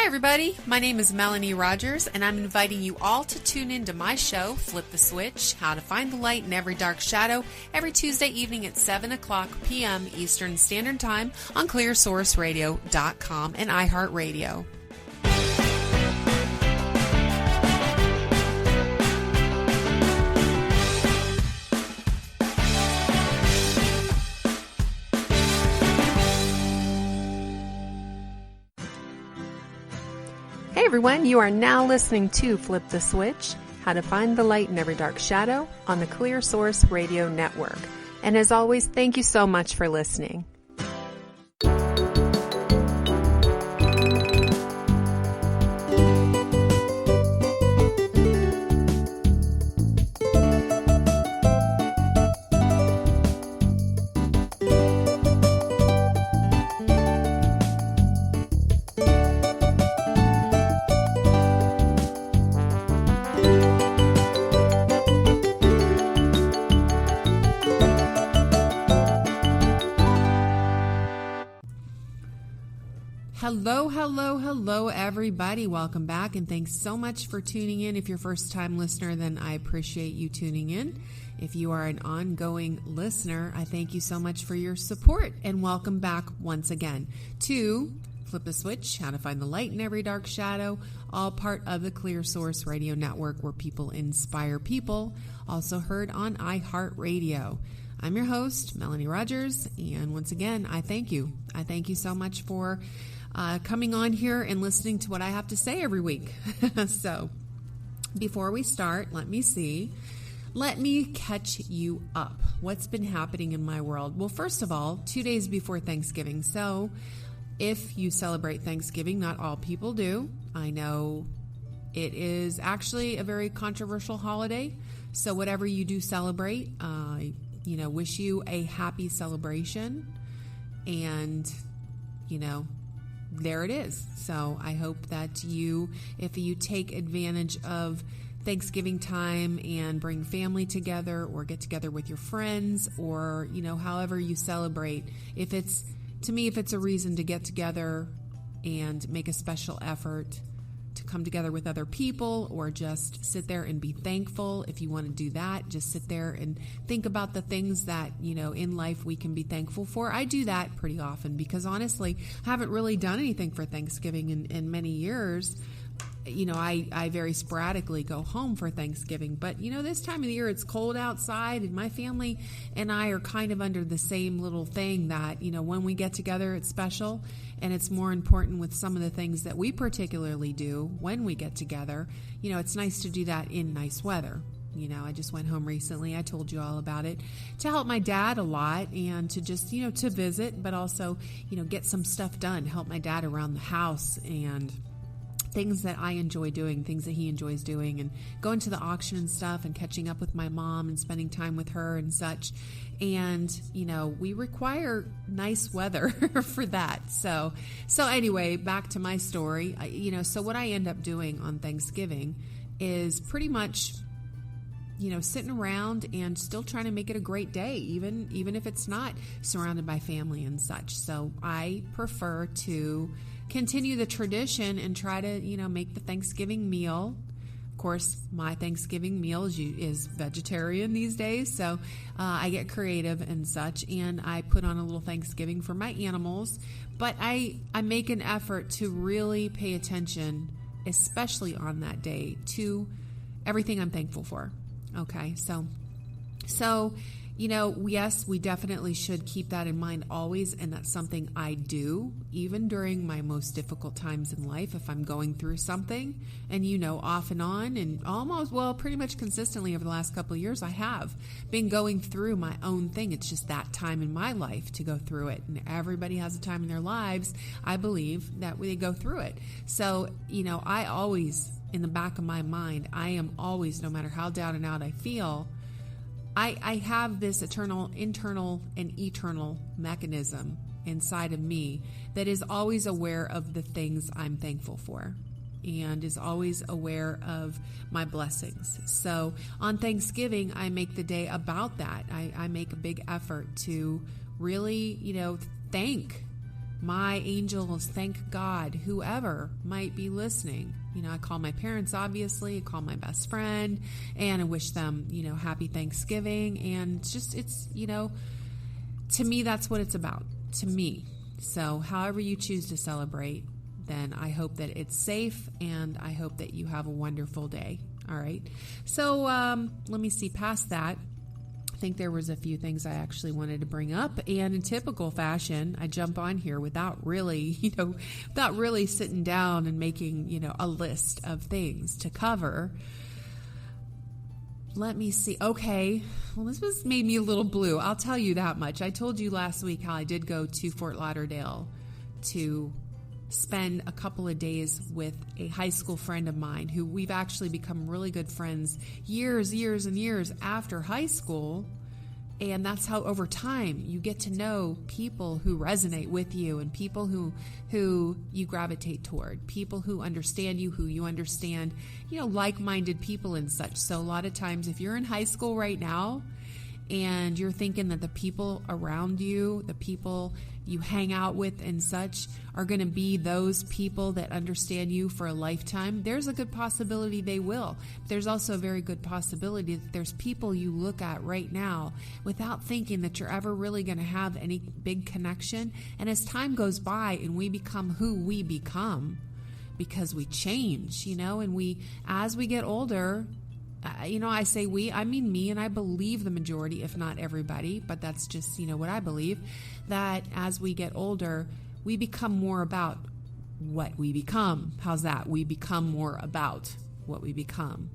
Hi, everybody. My name is Melanie Rogers, and I'm inviting you all to tune in to my show, Flip the Switch, How to Find the Light in Every Dark Shadow, every Tuesday evening at 7 o'clock p.m. Eastern Standard Time on clearsourceradio.com and iHeartRadio. Hey everyone, you are now listening to Flip the Switch, How to Find the Light in Every Dark Shadow on the Clear Source Radio Network. And as always, thank you so much for listening. Hello, everybody. Welcome back, and thanks so much for tuning in. If you're a first-time listener, then I appreciate you tuning in. If you are an ongoing listener, I thank you so much for your support, and welcome back once again to Flip the Switch, How to Find the Light in Every Dark Shadow, all part of the Clear Source Radio Network, where people inspire people, also heard on iHeartRadio. I'm your host, Melanie Rogers, and once again, I thank you. I thank you so much for coming on here and listening to what I have to say every week. So, before we start, let me catch you up. What's been happening in my world? Well, first of all, 2 days before Thanksgiving. So, if you celebrate Thanksgiving, not all people do. I know it is actually a very controversial holiday. So, whatever you do celebrate, wish you a happy celebration. And, there it is. So I hope that if you take advantage of Thanksgiving time and bring family together or get together with your friends or, however you celebrate, if it's a reason to get together and make a special effort to come together with other people or just sit there and be thankful. If you want to do that, just sit there and think about the things that, in life we can be thankful for. I do that pretty often because honestly, I haven't really done anything for Thanksgiving in many years. I very sporadically go home for Thanksgiving, but this time of the year it's cold outside and my family and I are kind of under the same little thing that, when we get together, it's special and it's more important with some of the things that we particularly do when we get together. It's nice to do that in nice weather. I just went home recently. I told you all about it, to help my dad a lot and to just, to visit, but also, get some stuff done, help my dad around the house and things that I enjoy doing, things that he enjoys doing, and going to the auction and stuff and catching up with my mom and spending time with her and such. And, we require nice weather for that. So anyway, back to my story. So what I end up doing on Thanksgiving is pretty much, sitting around and still trying to make it a great day, even if it's not surrounded by family and such. So I prefer to continue the tradition and try to, make the Thanksgiving meal. Of course, my Thanksgiving meal is vegetarian these days, so I get creative and such, and I put on a little Thanksgiving for my animals, but I make an effort to really pay attention, especially on that day, to everything I'm thankful for. Okay, so yes, we definitely should keep that in mind always, and that's something I do, even during my most difficult times in life. If I'm going through something, and off and on, and pretty much consistently over the last couple of years, I have been going through my own thing. It's just that time in my life to go through it, and everybody has a time in their lives, I believe, that they go through it. So, I always, in the back of my mind, I am always, no matter how down and out I feel, I have this internal and eternal mechanism inside of me that is always aware of the things I'm thankful for and is always aware of my blessings. So on Thanksgiving, I make the day about that. I make a big effort to really, thank my angels, thank God, whoever might be listening. I call my parents, obviously, I call my best friend, and I wish them, happy Thanksgiving. And it's, to me, that's what it's about, to me. So however you choose to celebrate, then I hope that it's safe, and I hope that you have a wonderful day. All right. So let me see past that. I think there was a few things I actually wanted to bring up, and in typical fashion, I jump on here without really sitting down and making, a list of things to cover. Let me see. Okay. Well, this made me a little blue. I'll tell you that much. I told you last week how I did go to Fort Lauderdale to spend a couple of days with a high school friend of mine who we've actually become really good friends years and years after high school. And that's how over time you get to know people who resonate with you, and people who you gravitate toward, people who understand you, who you understand, like-minded people and such. So a lot of times if you're in high school right now and you're thinking that the people around you, the people you hang out with and such, are going to be those people that understand you for a lifetime, there's a good possibility they will. There's also a very good possibility that there's people you look at right now without thinking that you're ever really going to have any big connection. And as time goes by and we become who we become, because we change, and as we get older, I say we, I mean me, and I believe the majority, if not everybody, but that's just, what I believe, that as we get older, we become more about what we become. How's that? We become more about what we become.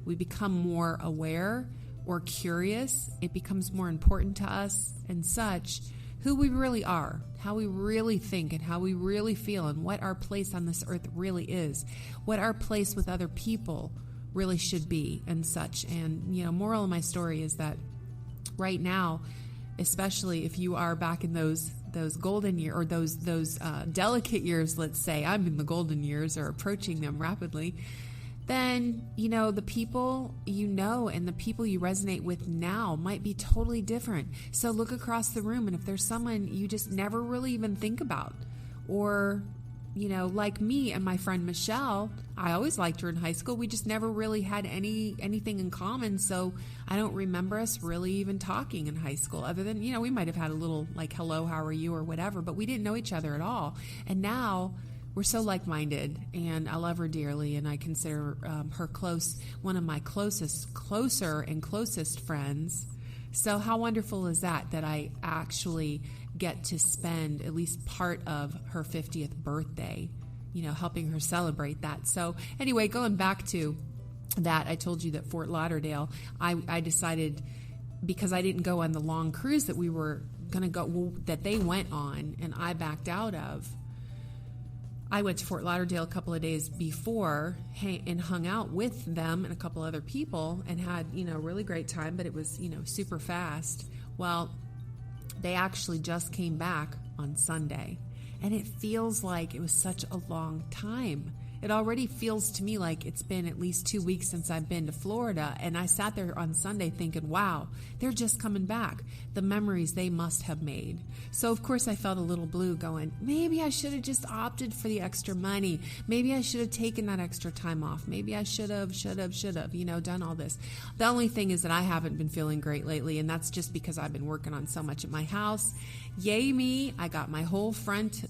We become more aware or curious. It becomes more important to us and such, who we really are, how we really think, and how we really feel, and what our place on this earth really is, what our place with other people really should be and such. And, moral of my story is that right now, especially if you are back in those golden years, or those delicate years, let's say, I'm in the golden years or approaching them rapidly, then, the people and the people you resonate with now might be totally different. So look across the room, and if there's someone you just never really even think about, or like me and my friend Michelle, I always liked her in high school. We just never really had anything in common. So I don't remember us really even talking in high school, other than, we might have had a little like, hello, how are you, or whatever, but we didn't know each other at all. And now we're so like-minded, and I love her dearly, and I consider her one of my closer and closest friends. So how wonderful is that I actually get to spend at least part of her 50th birthday, helping her celebrate that. So anyway, going back to that, I told you that Fort Lauderdale, I decided, because I didn't go on the long cruise that we were going to go, that they went on and I backed out of. I went to Fort Lauderdale a couple of days before and hung out with them and a couple other people and had, a really great time, but it was, super fast. Well, they actually just came back on Sunday, and it feels like it was such a long time. It already feels to me like it's been at least 2 weeks since I've been to Florida, and I sat there on Sunday thinking, wow, they're just coming back. The memories they must have made. So, of course, I felt a little blue going, maybe I should have just opted for the extra money. Maybe I should have taken that extra time off. Maybe I should have, done all this. The only thing is that I haven't been feeling great lately, and that's just because I've been working on so much at my house. Yay me, I got my whole front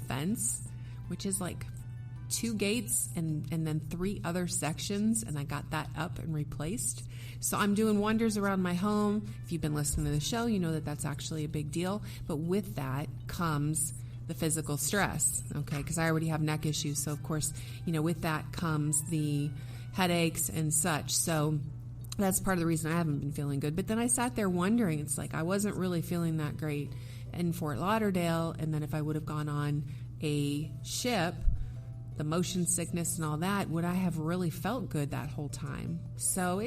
fence, which is like 2 gates and then 3 other sections, and I got that up and replaced. So I'm doing wonders around my home. If you've been listening to the show, you know that that's actually a big deal. But with that comes the physical stress, okay? Because I already have neck issues. So, of course, with that comes the headaches and such. So that's part of the reason I haven't been feeling good. But then I sat there wondering, it's like I wasn't really feeling that great in Fort Lauderdale. And then if I would have gone on a ship, the motion sickness and all that, would I have really felt good that whole time? So,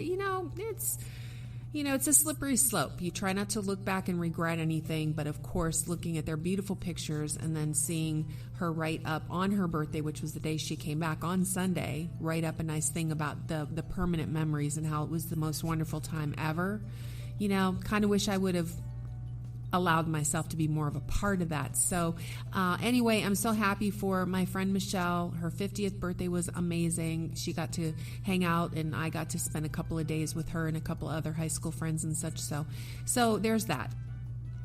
it's a slippery slope. You try not to look back and regret anything, but of course, looking at their beautiful pictures and then seeing her write up on her birthday, which was the day she came back on Sunday, write up a nice thing about the permanent memories and how it was the most wonderful time ever. Kind of wish I would have allowed myself to be more of a part of that. So anyway, I'm so happy for my friend Michelle. Her 50th birthday was amazing. She got to hang out, and I got to spend a couple of days with her and a couple of other high school friends and such. So there's that.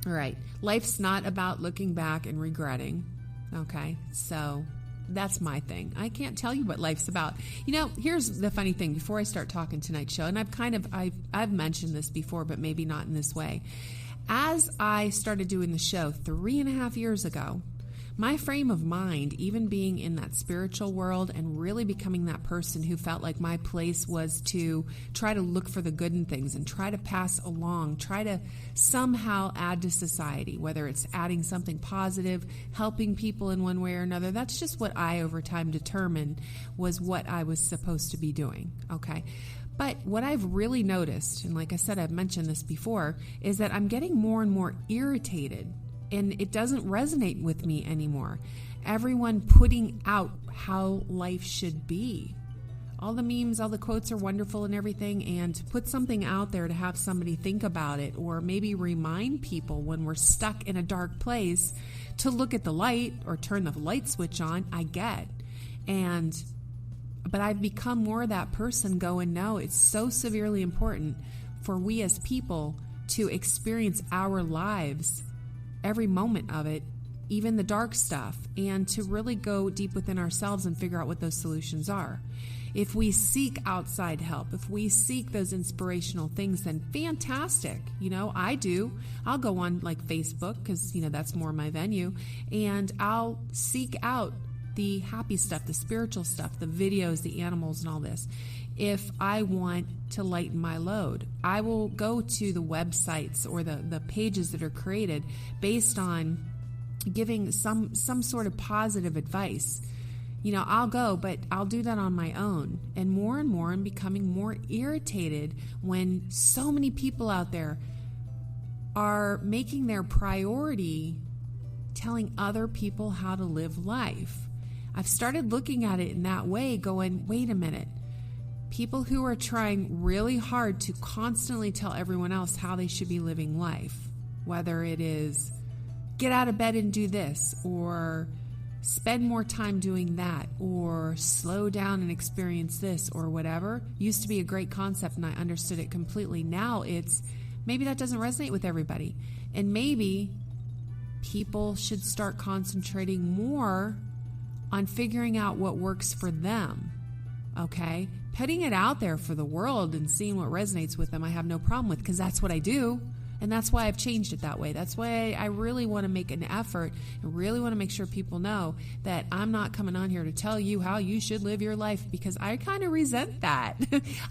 All right. Life's not about looking back and regretting. Okay. So that's my thing. I can't tell you what life's about. Here's the funny thing before I start talking tonight's show, and I've mentioned this before, but maybe not in this way. As I started doing the show 3.5 years ago, my frame of mind, even being in that spiritual world and really becoming that person who felt like my place was to try to look for the good in things and try to pass along, try to somehow add to society, whether it's adding something positive, helping people in one way or another. That's just what I, over time, determined was what I was supposed to be doing, okay? But what I've really noticed, and like I said, I've mentioned this before, is that I'm getting more and more irritated, and it doesn't resonate with me anymore. Everyone putting out how life should be. All the memes, all the quotes are wonderful and everything, and to put something out there to have somebody think about it, or maybe remind people when we're stuck in a dark place to look at the light or turn the light switch on, I get. But I've become more that person going, no, it's so severely important for we as people to experience our lives, every moment of it, even the dark stuff, and to really go deep within ourselves and figure out what those solutions are. If we seek outside help, if we seek those inspirational things, then fantastic. I do. I'll go on like Facebook because, that's more my venue, and I'll seek out the happy stuff, the spiritual stuff, the videos, the animals, and all this. If I want to lighten my load, I will go to the websites or the pages that are created based on giving some sort of positive advice. I'll go, but I'll do that on my own. And more I'm becoming more irritated when so many people out there are making their priority telling other people how to live life. I've started looking at it in that way, going, wait a minute. People who are trying really hard to constantly tell everyone else how they should be living life, whether it is get out of bed and do this, or spend more time doing that, or slow down and experience this, or whatever, used to be a great concept and I understood it completely. Now it's, maybe that doesn't resonate with everybody. And maybe people should start concentrating more on figuring out what works for them, okay? Putting it out there for the world and seeing what resonates with them, I have no problem with, because that's what I do, and that's why I've changed it that way. That's why I really want to make an effort and really want to make sure people know that I'm not coming on here to tell you how you should live your life, because I kind of resent that.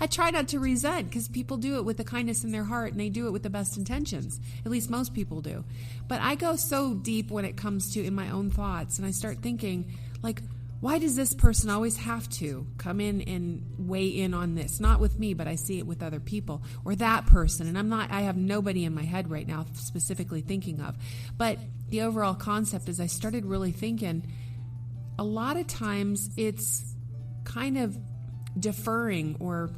I try not to resent, because people do it with the kindness in their heart, and they do it with the best intentions. At least most people do. But I go so deep when it comes to in my own thoughts, and I start thinking, like, why does this person always have to come in and weigh in on this? Not with me, but I see it with other people. Or that person, and I have nobody in my head right now specifically thinking of. But the overall concept is I started really thinking, a lot of times it's kind of deferring, or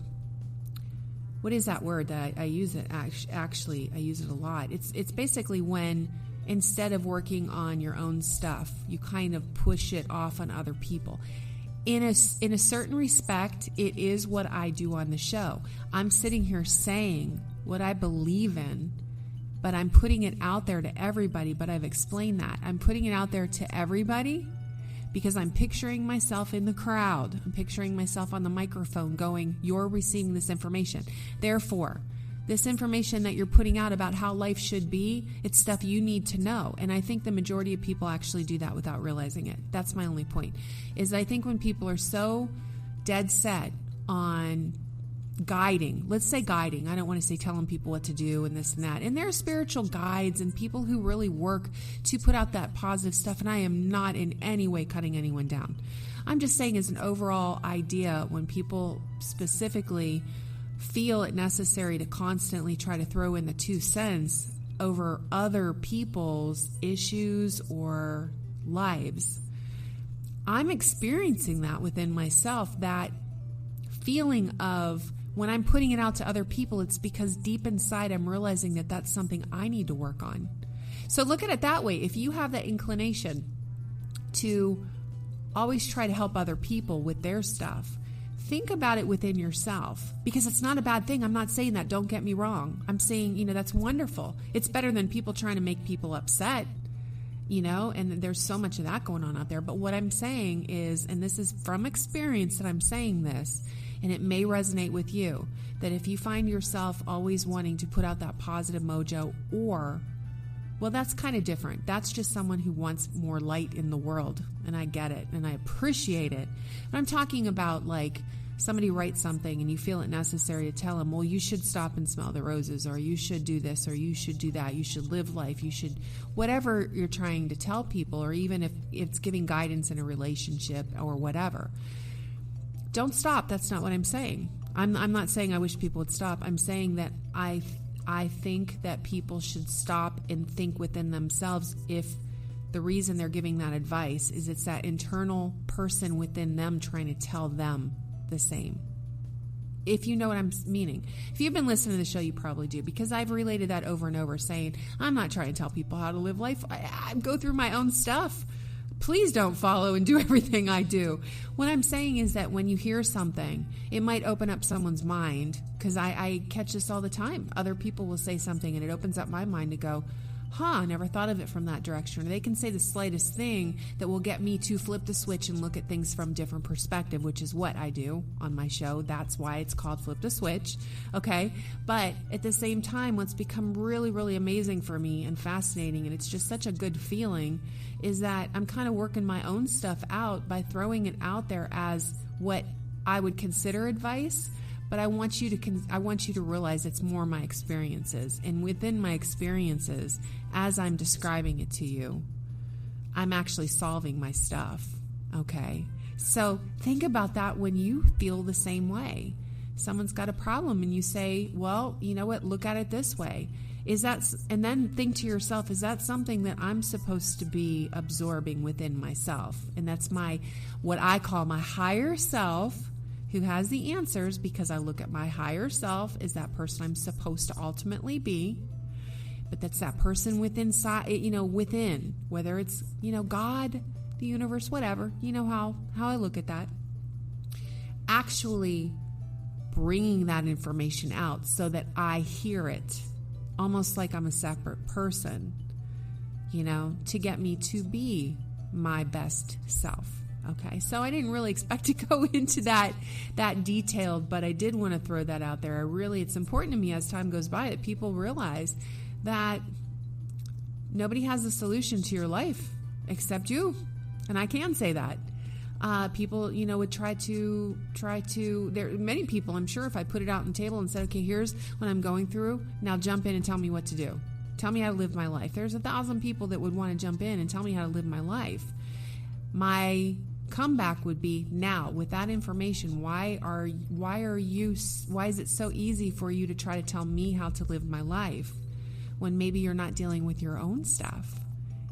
what is that word that I use it? Actually, I use it a lot. It's basically when, instead of working on your own stuff, you kind of push it off on other people. In a certain respect, it is what I do on the show. I'm sitting here saying what I believe in, but I'm putting it out there to everybody. But I've explained that. I'm putting it out there to everybody because I'm picturing myself in the crowd. I'm picturing myself on the microphone going, you're receiving this information. Therefore, this information that you're putting out about how life should be, it's stuff you need to know. And I think the majority of people actually do that without realizing it. That's my only point, is I think when people are so dead set on guiding, let's say guiding, I don't want to say telling people what to do and this and that. And there are spiritual guides and people who really work to put out that positive stuff. And I am not in any way cutting anyone down. I'm just saying, as an overall idea, when people specifically feel it necessary to constantly try to throw in the 2 cents over other people's issues or lives, I'm experiencing that within myself, that feeling of when I'm putting it out to other people, it's because deep inside I'm realizing that that's something I need to work on. So look at it that way. If you have that inclination to always try to help other people with their stuff, think about it within yourself, because it's not a bad thing. I'm not saying that. Don't get me wrong. I'm saying, that's wonderful. It's better than people trying to make people upset, and there's so much of that going on out there. But what I'm saying is, and this is from experience that I'm saying this, and it may resonate with you, that if you find yourself always wanting to put out that positive mojo, or, well, that's kind of different. That's just someone who wants more light in the world, and I get it, and I appreciate it. But I'm talking about like somebody writes something and you feel it necessary to tell them, well, you should stop and smell the roses, or you should do this, or you should do that, you should live life, you should, whatever you're trying to tell people, or even if it's giving guidance in a relationship or whatever. Don't stop. That's not what I'm saying. I'm not saying I wish people would stop. I'm saying that I think that people should stop and think within themselves if the reason they're giving that advice is it's that internal person within them trying to tell them the same. If you know what I'm meaning. If you've been listening to the show, you probably do, because I've related that over and over, saying, I'm not trying to tell people how to live life. I go through my own stuff. Please don't follow and do everything I do. What I'm saying is that when you hear something, it might open up someone's mind, because I catch this all the time. Other people will say something and it opens up my mind to go, I never thought of it from that direction. Or they can say the slightest thing that will get me to flip the switch and look at things from a different perspective, which is what I do on my show. That's why it's called Flip the Switch. Okay. But at the same time, what's become really, really amazing for me and fascinating, and it's just such a good feeling, is that I'm kind of working my own stuff out by throwing it out there as what I would consider advice. But I want you to realize it's more my experiences. And within my experiences, as I'm describing it to you, I'm actually solving my stuff. Okay? So think about that when you feel the same way. Someone's got a problem and you say, well, you know what? Look at it this way. And then think to yourself, is that something that I'm supposed to be absorbing within myself? And that's what I call my higher self, who has the answers, because I look at my higher self as that person I'm supposed to ultimately be. But that's that person within, whether it's, God, the universe, whatever, how I look at that. Actually bringing that information out so that I hear it, almost like I'm a separate person, to get me to be my best self. Okay, so I didn't really expect to go into that detailed, but I did want to throw that out there. It's important to me as time goes by that people realize that nobody has a solution to your life except you. And I can say that. People, would try to, there are many people, I'm sure, if I put it out on the table and said, okay, here's what I'm going through, now jump in and tell me what to do. Tell me how to live my life. There's 1,000 people that would want to jump in and tell me how to live my life. My comeback would be, now with that information, why is it so easy for you to try to tell me how to live my life when maybe you're not dealing with your own stuff?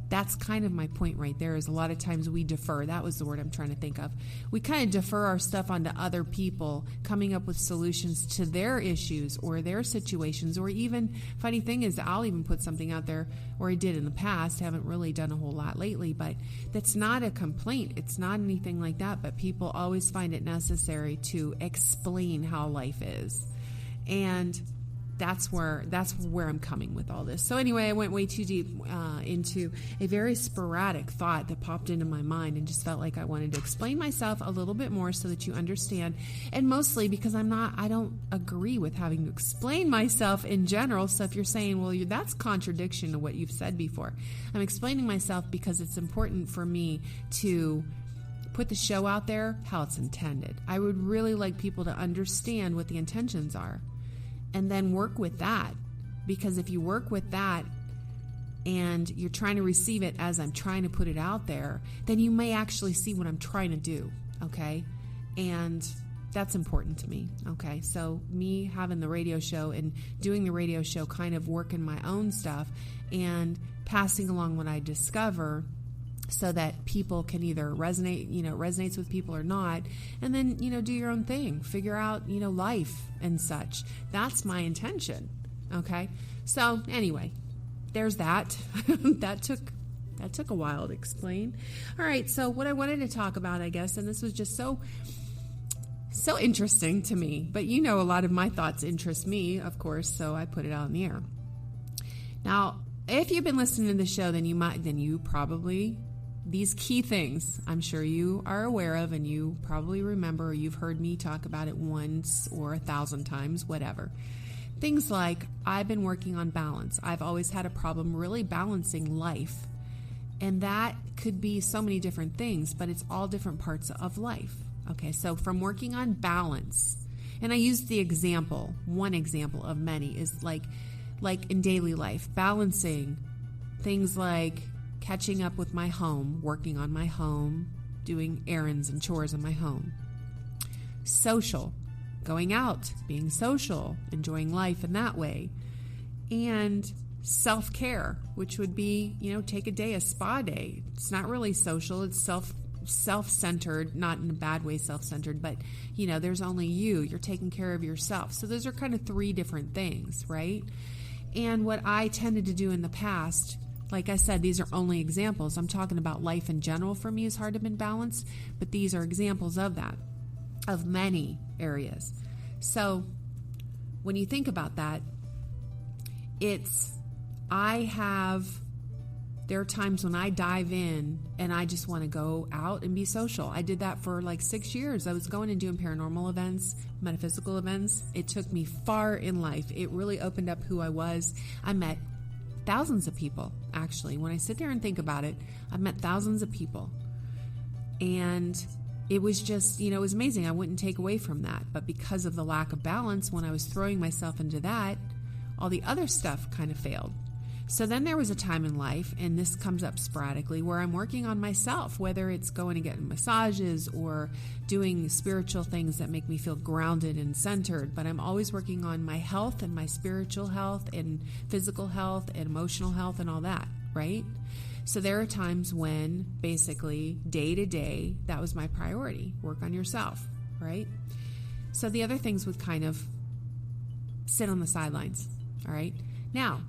That's kind of my point right there, is a lot of times we defer. That was the word I'm trying to think of. We kind of defer our stuff onto other people, coming up with solutions to their issues or their situations. Or even, funny thing is, I'll even put something out there, or I did in the past, haven't really done a whole lot lately, but that's not a complaint. It's not anything like that, but people always find it necessary to explain how life is. And that's where I'm coming with all this. So anyway, I went way too deep into a very sporadic thought that popped into my mind, and just felt like I wanted to explain myself a little bit more so that you understand. And mostly because I don't agree with having to explain myself in general. So if you're saying, well, that's contradiction to what you've said before, I'm explaining myself because it's important for me to put the show out there how it's intended. I would really like people to understand what the intentions are, and then work with that. Because if you work with that and you're trying to receive it as I'm trying to put it out there, then you may actually see what I'm trying to do, okay? And that's important to me, okay? So me having the radio show and doing the radio show, kind of working my own stuff and passing along what I discover, so that people can either resonates with people or not, and then, do your own thing, figure out, life and such. That's my intention. Okay. So anyway, there's that. That took a while to explain. All right, so what I wanted to talk about, I guess, and this was just so interesting to me, but a lot of my thoughts interest me, of course, so I put it out in the air. Now, if you've been listening to the show, then you probably, these key things, I'm sure you are aware of, and you probably remember, or you've heard me talk about it once or 1,000 times, whatever. Things like, I've been working on balance. I've always had a problem really balancing life. And that could be so many different things, but it's all different parts of life. Okay, so from working on balance, and I used the example, one example of many is like in daily life, balancing things like catching up with my home, working on my home, doing errands and chores in my home. Social, going out, being social, enjoying life in that way. And self-care, which would be, take a day, a spa day. It's not really social, it's self-centered, not in a bad way self-centered, but, there's only you. You're taking care of yourself. So those are kind of three different things, right? And what I tended to do in the past, like I said, these are only examples. I'm talking about life in general for me is hard to be balanced, but these are examples of that, of many areas. So when you think about that, there are times when I dive in and I just want to go out and be social. I did that for like 6 years. I was going and doing paranormal events, metaphysical events. It took me far in life. It really opened up who I was. I met thousands of people, actually. When I sit there and think about it, I've met thousands of people. And it was just, it was amazing. I wouldn't take away from that. But because of the lack of balance, when I was throwing myself into that, all the other stuff kind of failed. So then there was a time in life, and this comes up sporadically, where I'm working on myself, whether it's going to get massages or doing spiritual things that make me feel grounded and centered. But I'm always working on my health and my spiritual health and physical health and emotional health and all that, right? So there are times when basically day to day, that was my priority, work on yourself, right? So the other things would kind of sit on the sidelines, all right? Now,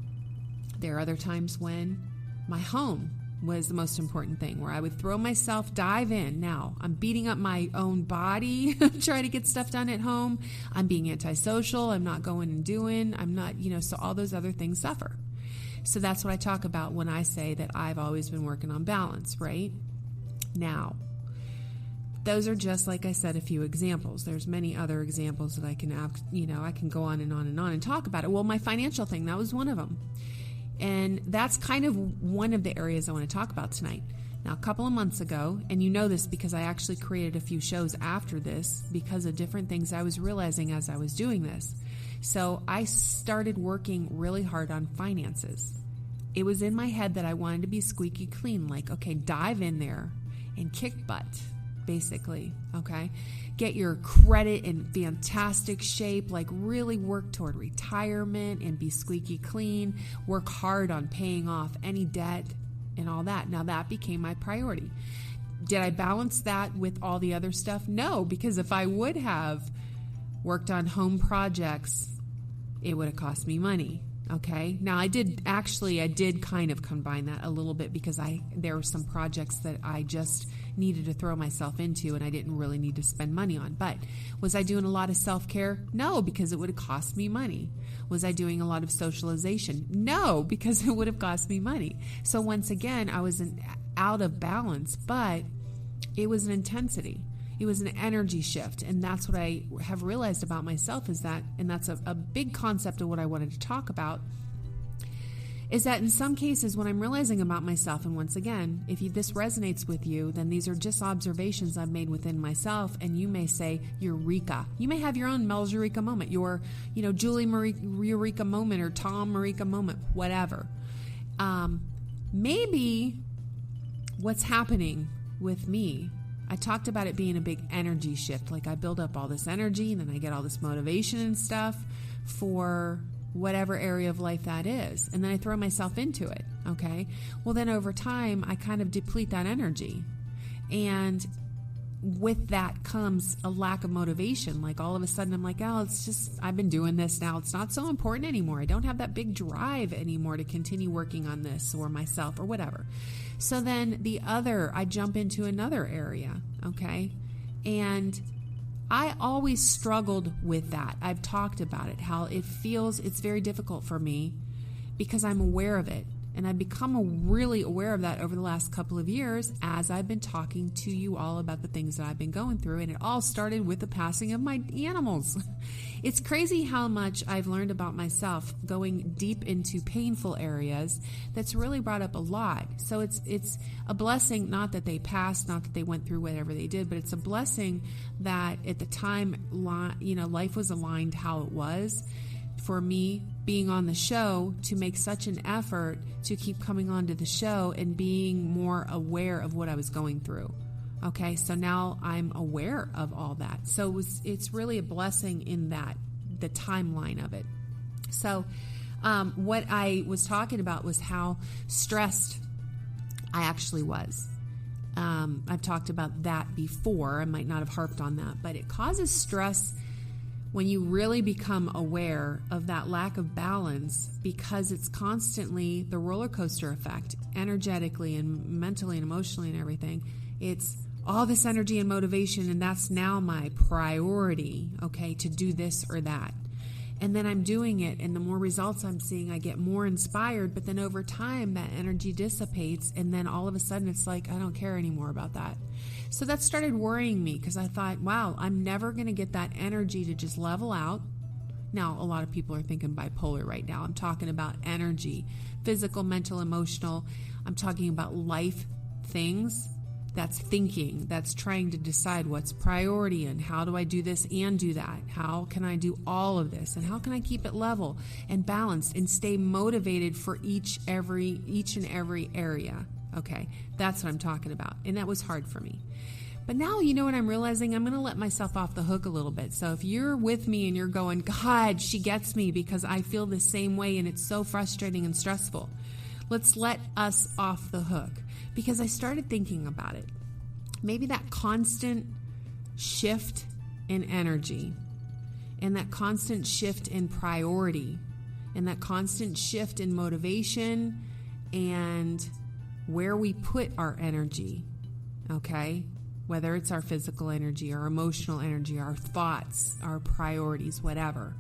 there are other times when my home was the most important thing, where I would throw myself, dive in. Now, I'm beating up my own body, trying to get stuff done at home. I'm being antisocial. I'm not going and doing. I'm not, so all those other things suffer. So that's what I talk about when I say that I've always been working on balance, right? Now, those are just, like I said, a few examples. There's many other examples that I can, I can go on and on and on and talk about it. Well, my financial thing, that was one of them. And that's kind of one of the areas I want to talk about tonight. Now, a couple of months ago, and you know this because I actually created a few shows after this because of different things I was realizing as I was doing this. So I started working really hard on finances. It was in my head that I wanted to be squeaky clean, like, okay, dive in there and kick butt, basically, okay? Get your credit in fantastic shape, like really work toward retirement and be squeaky clean, work hard on paying off any debt and all that. Now that became my priority. Did I balance that with all the other stuff? No, because if I would have worked on home projects, it would have cost me money. Okay. Now I did kind of combine that a little bit because there were some projects that I just needed to throw myself into and I didn't really need to spend money on. But was I doing a lot of self-care? No, because it would have cost me money. Was I doing a lot of socialization? No, because it would have cost me money. So once again, I was out of balance, but it was an intensity. It was an energy shift, and that's what I have realized about myself is that, and that's a big concept of what I wanted to talk about, is that in some cases when I'm realizing about myself, and once again, if this resonates with you, then these are just observations I've made within myself, and you may say, Eureka. You may have your own Mel's Eureka moment, your, Julie Eureka moment, or Tom Eureka moment, whatever. Maybe what's happening with me, I talked about it being a big energy shift. Like I build up all this energy and then I get all this motivation and stuff for whatever area of life that is. And then I throw myself into it. Okay. Well, then over time, I kind of deplete that energy. And with that comes a lack of motivation. Like all of a sudden I'm like, oh, it's just, I've been doing this now. It's not so important anymore. I don't have that big drive anymore to continue working on this or myself or whatever. So then I jump into another area. Okay. And I always struggled with that. I've talked about it, how it's very difficult for me because I'm aware of it. And I've become really aware of that over the last couple of years as I've been talking to you all about the things that I've been going through. And it all started with the passing of my animals. It's crazy how much I've learned about myself going deep into painful areas that's really brought up a lot. So it's a blessing, not that they passed, not that they went through whatever they did, but it's a blessing that at the time, life was aligned how it was. For me being on the show, to make such an effort to keep coming onto the show and being more aware of what I was going through. Okay, so now I'm aware of all that. So it's really a blessing in that, the timeline of it. So what I was talking about was how stressed I actually was. I've talked about that before. I might not have harped on that, but it causes stress when you really become aware of that lack of balance, because it's constantly the roller coaster effect, energetically and mentally and emotionally and everything. It's all this energy and motivation, and that's now my priority, okay, to do this or that. And then I'm doing it, and the more results I'm seeing, I get more inspired, but then over time that energy dissipates, and then all of a sudden it's like, I don't care anymore about that. So that started worrying me, because I thought, wow, I'm never going to get that energy to just level out. Now, a lot of people are thinking bipolar right now. I'm talking about energy, physical, mental, emotional. I'm talking about life things. That's thinking, that's trying to decide what's priority and how do I do this and do that? How can I do all of this? And how can I keep it level and balanced and stay motivated for each and every area? Okay, that's what I'm talking about. And that was hard for me. But now, you know what I'm realizing? I'm going to let myself off the hook a little bit. So if you're with me and you're going, God, she gets me because I feel the same way and it's so frustrating and stressful. Let's let us off the hook. Because I started thinking about it. Maybe that constant shift in energy and that constant shift in priority and that constant shift in motivation and where we put our energy, okay? Whether it's our physical energy, our emotional energy, our thoughts, our priorities, whatever.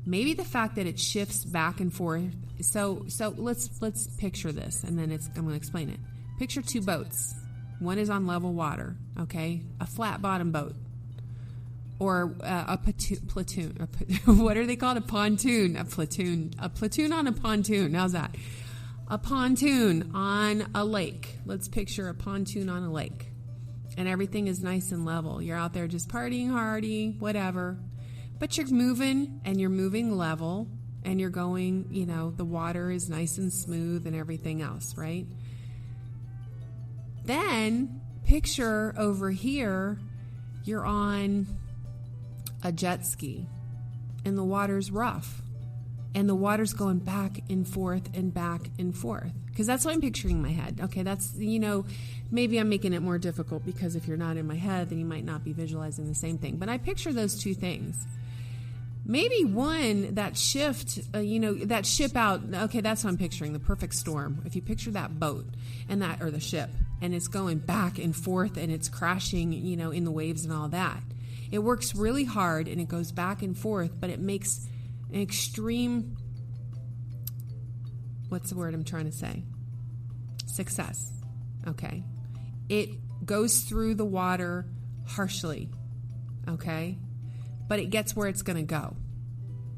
Maybe the fact that it shifts back and forth. So let's picture this, and then I'm going to explain it. Picture two boats. One is on level water, okay? A flat bottom boat, or a platoon. What are they called? A pontoon. A platoon on a pontoon. How's that? A pontoon on a lake. Let's picture a pontoon on a lake, and everything is nice and level. You're out there just partying hardy, whatever. But you're moving, and you're moving level, and you're going, the water is nice and smooth and everything else, right? Then, picture over here, you're on a jet ski, and the water's rough, and the water's going back and forth and back and forth. Because that's what I'm picturing in my head. Okay, that's, maybe I'm making it more difficult because if you're not in my head, then you might not be visualizing the same thing. But I picture those two things. Maybe one, that shift, that ship out, okay, that's what I'm picturing, the perfect storm. If you picture that boat or the ship, and it's going back and forth and it's crashing, in the waves and all that. It works really hard and it goes back and forth, but it makes an extreme, what's the word I'm trying to say? Success, okay? It goes through the water harshly, okay? But it gets where it's going to go,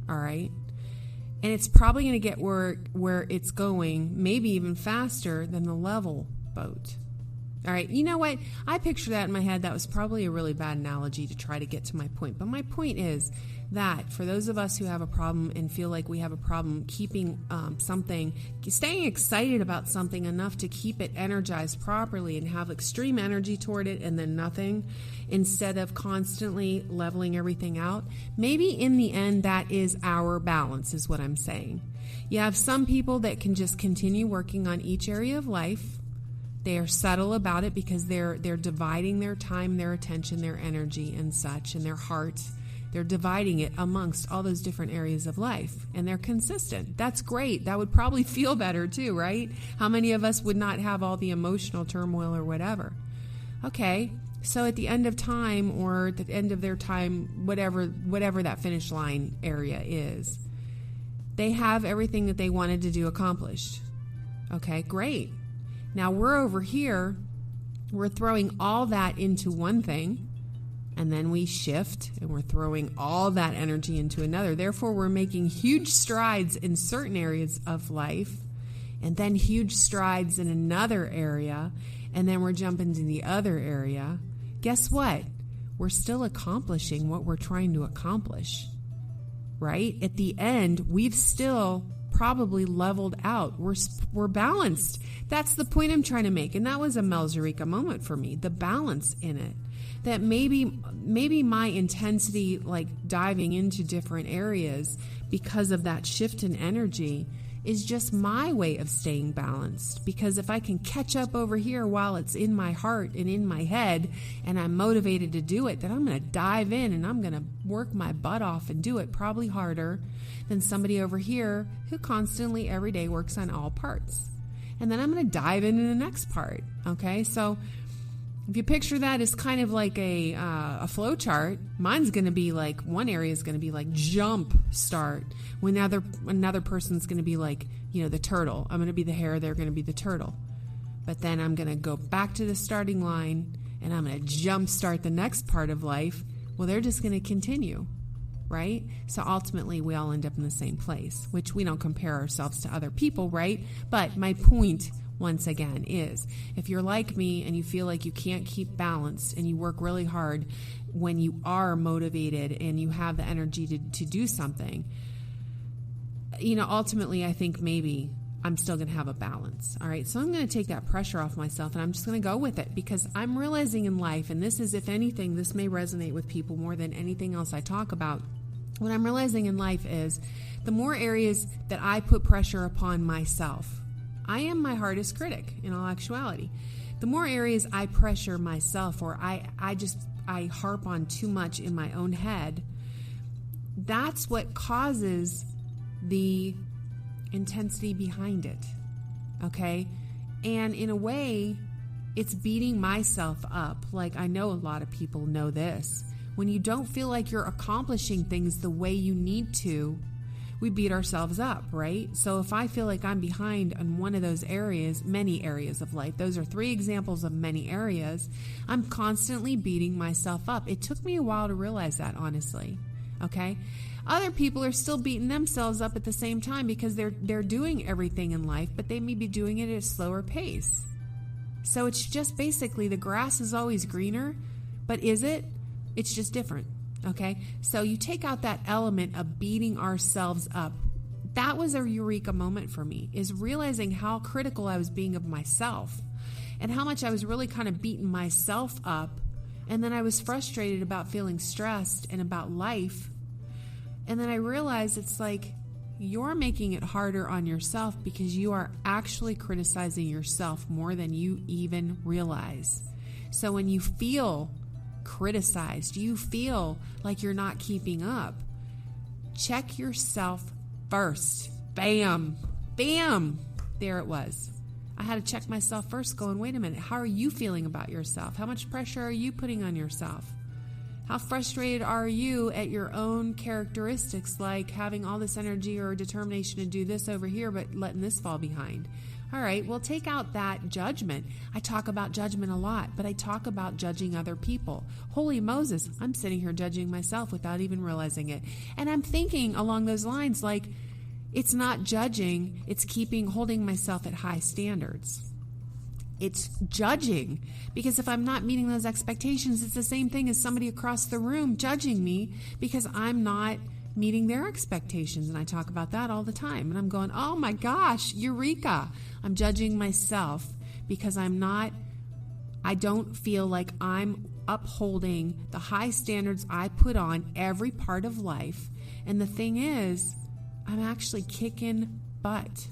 all right? And it's probably going to get where it's going, maybe even faster than the level boat. All right, you know what? I picture that in my head. That was probably a really bad analogy to try to get to my point. But my point is that for those of us who have a problem and feel like we have a problem keeping staying excited about something enough to keep it energized properly and have extreme energy toward it and then nothing, instead of constantly leveling everything out, maybe in the end that is our balance, is what I'm saying. You have some people that can just continue working on each area of life. They are subtle about it because they're dividing their time, their attention, their energy and such, and their heart. They're dividing it amongst all those different areas of life, and they're consistent. That's great. That would probably feel better too, right? How many of us would not have all the emotional turmoil or whatever? Okay, so at the end of time, or at the end of their time, whatever that finish line area is, they have everything that they wanted to do accomplished. Okay, great. Now we're over here, we're throwing all that into one thing, and then we shift and we're throwing all that energy into another. Therefore, we're making huge strides in certain areas of life, and then huge strides in another area, and then we're jumping to the other area. Guess what? We're still accomplishing what we're trying to accomplish, right? At the end, we've still probably leveled out. We're balanced. That's the point I'm trying to make. And that was a Melzerika moment for me, the balance in it. That maybe my intensity, like diving into different areas because of that shift in energy, is just my way of staying balanced. Because if I can catch up over here while it's in my heart and in my head, and I'm motivated to do it, then I'm going to dive in and I'm going to work my butt off and do it, probably harder than somebody over here who constantly every day works on all parts. And then I'm going to dive into the next part. Okay, so if you picture that as kind of like a flow chart, mine's going to be like, one area is going to be like jump start, when another person's going to be like, the turtle. I'm going to be the hare, they're going to be the turtle. But then I'm going to go back to the starting line and I'm going to jump start the next part of life. Well, they're just going to continue, right? So ultimately we all end up in the same place, which we don't compare ourselves to other people, right? But my point once again is, if you're like me and you feel like you can't keep balanced and you work really hard when you are motivated and you have the energy to do something, ultimately I think maybe I'm still going to have a balance. All right. So I'm going to take that pressure off myself and I'm just going to go with it, because I'm realizing in life, and this is, if anything, this may resonate with people more than anything else I talk about. What I'm realizing in life is the more areas that I put pressure upon myself, I am my hardest critic in all actuality. The more areas I pressure myself, or I harp on too much in my own head, that's what causes the intensity behind it. Okay? And in a way, it's beating myself up. Like, I know a lot of people know this. When you don't feel like you're accomplishing things the way you need to, we beat ourselves up, right? So if I feel like I'm behind on one of those areas, many areas of life, those are 3 examples of many areas, I'm constantly beating myself up. It took me a while to realize that, honestly, okay? Other people are still beating themselves up at the same time because they're doing everything in life, but they may be doing it at a slower pace. So it's just basically the grass is always greener, but is it? It's just different. Okay, so you take out that element of beating ourselves up. That was a eureka moment for me, is realizing how critical I was being of myself and how much I was really kind of beating myself up. And then I was frustrated about feeling stressed and about life. And then I realized it's like, you're making it harder on yourself because you are actually criticizing yourself more than you even realize. So when you feel criticized, you feel like you're not keeping up, check yourself first. Bam, there it was. I had to check myself first, going, wait a minute, how are you feeling about yourself? How much pressure are you putting on yourself? How frustrated are you at your own characteristics, like having all this energy or determination to do this over here, but letting this fall behind? All right, well, take out that judgment. I talk about judgment a lot, but I talk about judging other people. Holy Moses, I'm sitting here judging myself without even realizing it. And I'm thinking along those lines, like, it's not judging, it's holding myself at high standards. It's judging, because if I'm not meeting those expectations, it's the same thing as somebody across the room judging me because I'm not meeting their expectations. And I talk about that all the time. And I'm going, oh my gosh, eureka. I'm judging myself because I don't feel like I'm upholding the high standards I put on every part of life. And the thing is, I'm actually kicking butt.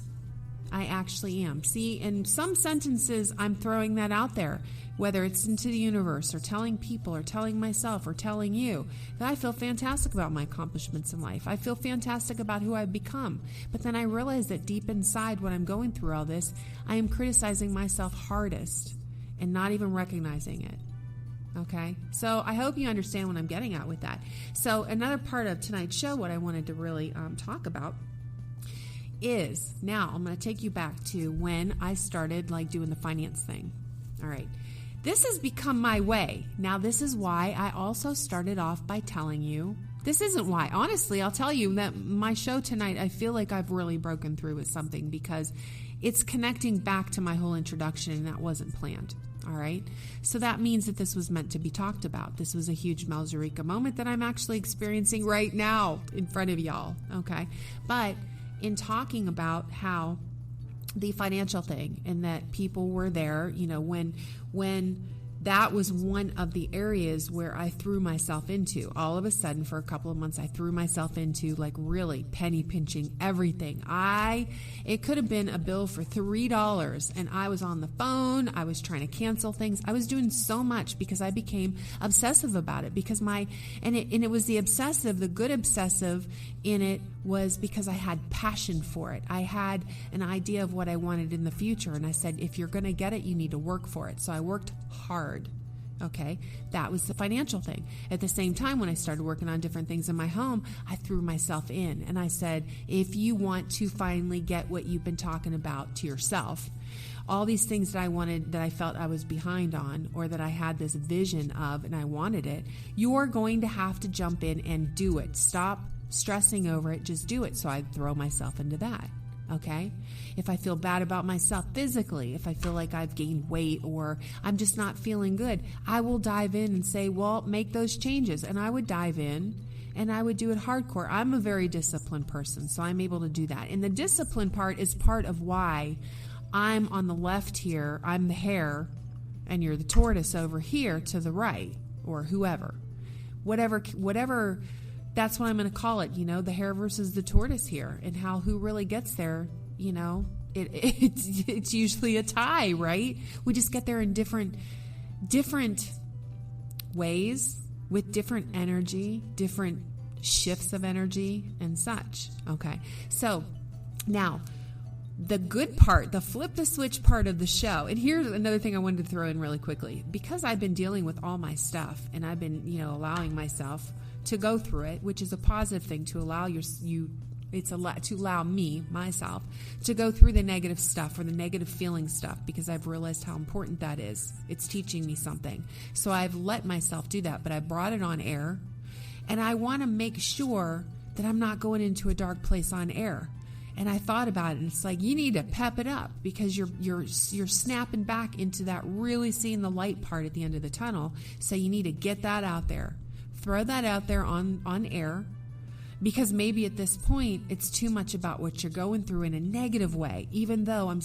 I actually am. See, in some sentences, I'm throwing that out there, whether it's into the universe or telling people or telling myself or telling you that I feel fantastic about my accomplishments in life. I feel fantastic about who I've become. But then I realize that deep inside when I'm going through all this, I am criticizing myself hardest and not even recognizing it. Okay? So I hope you understand what I'm getting at with that. So another part of tonight's show, what I wanted to really talk about is, now I'm going to take you back to when I started doing the finance thing. All right. This has become my way. Now, this is why I also started off by telling you, this isn't why. Honestly, I'll tell you that my show tonight, I feel like I've really broken through with something because it's connecting back to my whole introduction and that wasn't planned. All right. So that means that this was meant to be talked about. This was a huge Melzerika moment that I'm actually experiencing right now in front of y'all. Okay. But in talking about how the financial thing and that people were there, when that was one of the areas where I threw myself into. All of a sudden, for a couple of months, I threw myself into really penny pinching everything. It could have been a bill for $3 and I was on the phone. I was trying to cancel things. I was doing so much because I became obsessive about it because it was the obsessive, the good obsessive in it was because I had passion for it. I had an idea of what I wanted in the future. And I said, if you're going to get it, you need to work for it. So I worked hard. Okay. That was the financial thing. At the same time, when I started working on different things in my home, I threw myself in and I said, if you want to finally get what you've been talking about to yourself, all these things that I wanted, that I felt I was behind on, or that I had this vision of and I wanted it, you're going to have to jump in and do it. Stop stressing over it. Just do it. So I throw myself into that. Okay. If I feel bad about myself physically, if I feel like I've gained weight or I'm just not feeling good, I will dive in and say, well, make those changes. And I would dive in and I would do it hardcore. I'm a very disciplined person, so I'm able to do that. And the discipline part is part of why I'm on the left here. I'm the hare and you're the tortoise over here to the right, or whoever, whatever. That's what I'm going to call it, the hare versus the tortoise here, and who really gets there, it's usually a tie, right? We just get there in different ways with different energy, different shifts of energy and such. Okay. So now the good part, the flip the switch part of the show. And here's another thing I wanted to throw in really quickly, because I've been dealing with all my stuff and I've been, allowing myself to go through it, which is a positive thing, to allow to allow me, myself, to go through the negative stuff or the negative feeling stuff, because I've realized how important that is. It's teaching me something. So I've let myself do that, but I brought it on air, and I want to make sure that I'm not going into a dark place on air. And I thought about it, and it's like, you need to pep it up, because you're snapping back into that really seeing the light part at the end of the tunnel. So you need to get that out there. Throw that out there on air, because maybe at this point it's too much about what you're going through in a negative way. Even though I'm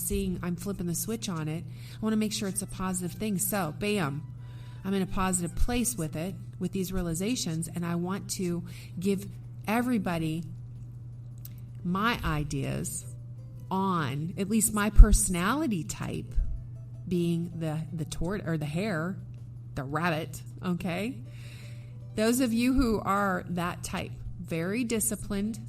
flipping the switch on it, I want to make sure it's a positive thing. So bam, I'm in a positive place with it, with these realizations, and I want to give everybody my ideas on at least my personality type, being the tort or the hare, the rabbit. Okay. Those of you who are that type, very disciplined,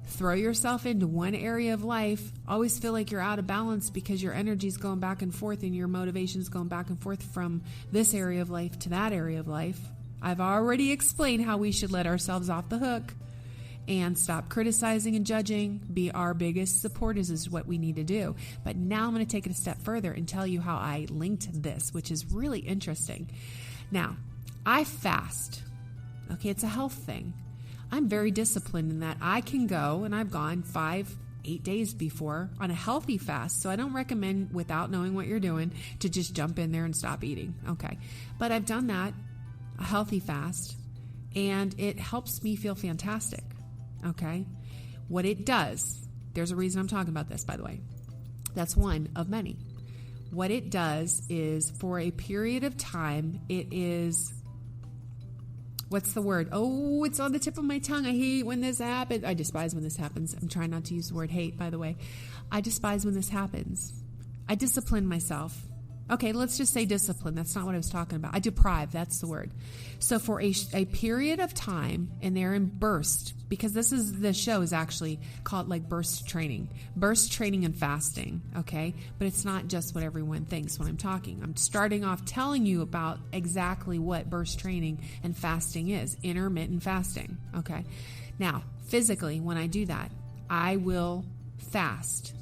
throw yourself into one area of life, always feel like you're out of balance because your energy's going back and forth and your motivation's going back and forth from this area of life to that area of life. I've already explained how we should let ourselves off the hook and stop criticizing and judging. Be our biggest supporters is what we need to do. But now I'm going to take it a step further and tell you how I linked this, which is really interesting. Now, I fast. Okay, it's a health thing. I'm very disciplined in that I can go, and I've gone 5-8 days before on a healthy fast. So I don't recommend, without knowing what you're doing, to just jump in there and stop eating. Okay. But I've done that, a healthy fast, and it helps me feel fantastic. Okay. What it does, there's a reason I'm talking about this, by the way. That's one of many. What it does is, for a period of time, it is what's the word? Oh, it's on the tip of my tongue. I hate when this happens. I despise when this happens. I'm trying not to use the word hate, by the way. I despise when this happens. I discipline myself. Okay, let's just say discipline. That's not what I was talking about. I deprive. That's the word. So for a period of time, and they're in burst, because the show is actually called like burst training and fasting. Okay, but it's not just what everyone thinks when I'm talking. I'm starting off telling you about exactly what burst training and fasting is. Intermittent fasting. Okay, now physically, when I do that, I will fast.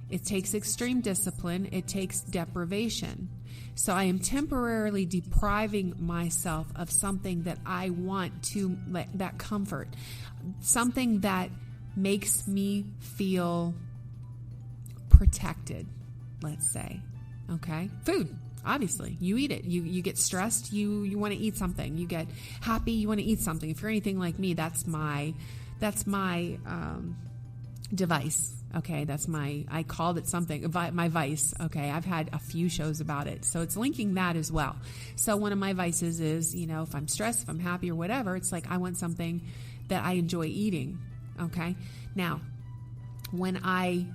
It takes extreme discipline. It takes deprivation. So I am temporarily depriving myself of something that I want to, that comfort, something that makes me feel protected, let's say. Okay? Food. Obviously, you eat it. You get stressed. You want to eat something. You get happy. You want to eat something. If you're anything like me, that's my device. Okay, I called it something, my vice. Okay, I've had a few shows about it. So it's linking that as well. So one of my vices is, if I'm stressed, if I'm happy or whatever, it's like I want something that I enjoy eating. Okay, now when I